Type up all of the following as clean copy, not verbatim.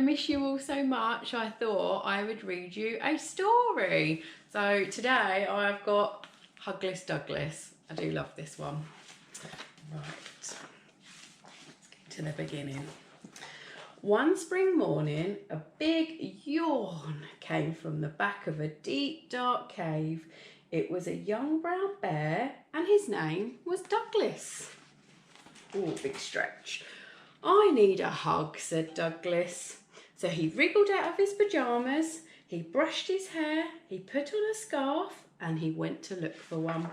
miss you all so much, I thought I would read you a story. So today I've got Hugless Douglas. I do love this one. Right, let's get to the beginning. One spring morning, a big yawn came from the back of a deep, dark cave. It was a young brown bear, and his name was Douglas. Ooh, big stretch. I need a hug, said Douglas. So he wriggled out of his pyjamas, he brushed his hair, he put on a scarf, and he went to look for one.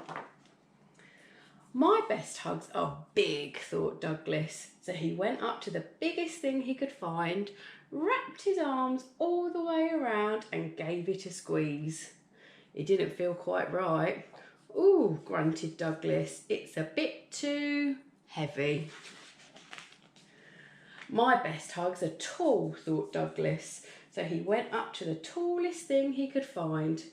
My best hugs are big, thought Douglas. So he went up to the biggest thing he could find, wrapped his arms all the way around and gave it a squeeze. It didn't feel quite right. Ooh, grunted Douglas, it's a bit too heavy. My best hugs are tall, thought Douglas. So he went up to the tallest thing he could find.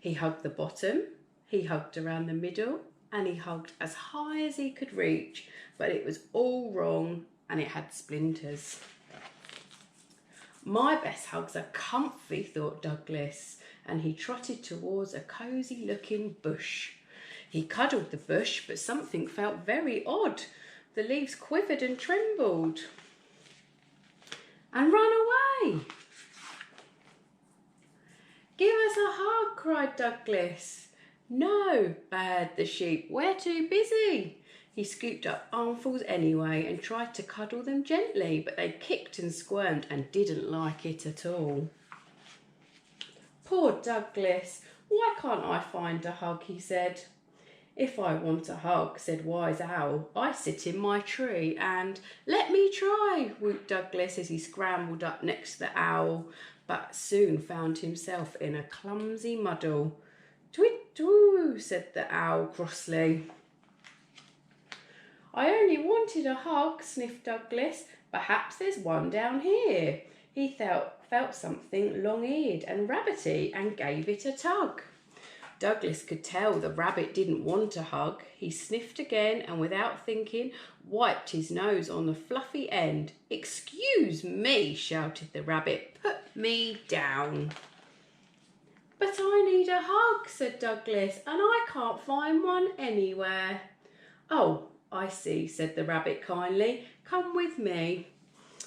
He hugged the bottom, he hugged around the middle, and he hugged as high as he could reach, but it was all wrong and it had splinters. My best hugs are comfy, thought Douglas, and he trotted towards a cosy looking bush. He cuddled the bush, but something felt very odd. The leaves quivered and trembled and ran away. Give us a hug, cried Douglas. No, baaed the sheep, we're too busy. He scooped up armfuls anyway and tried to cuddle them gently, but they kicked and squirmed and didn't like it at all. Poor Douglas, why can't I find a hug, he said. If I want a hug, said Wise Owl, I sit in my tree and let me try, whooped Douglas as he scrambled up next to the owl, but soon found himself in a clumsy muddle. Twit-twoo, said the owl crossly. I only wanted a hug, sniffed Douglas. Perhaps there's one down here. He felt something long-eared and rabbity and gave it a tug. Douglas could tell the rabbit didn't want a hug. He sniffed again and without thinking wiped his nose on the fluffy end. Excuse me, shouted the rabbit, put me down. But I need a hug, said Douglas, and I can't find one anywhere. Oh, I see, said the rabbit kindly. Come with me.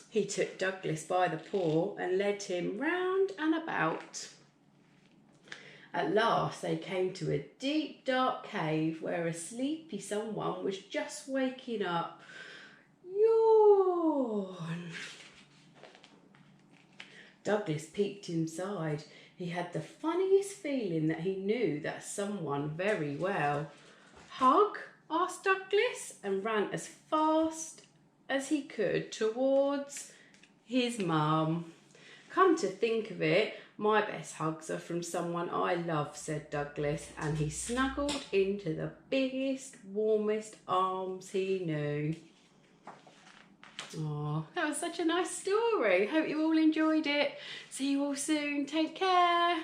He took Douglas by the paw and led him round and about. At last they came to a deep, dark cave where a sleepy someone was just waking up. Yawn. Douglas peeked inside. He had the funniest feeling that he knew that someone very well. Hug? Asked Douglas, and ran as fast as he could towards his mum. Come to think of it, my best hugs are from someone I love, said Douglas, and he snuggled into the biggest, warmest arms he knew. Oh, that was such a nice story. Hope you all enjoyed it. See you all soon. Take care.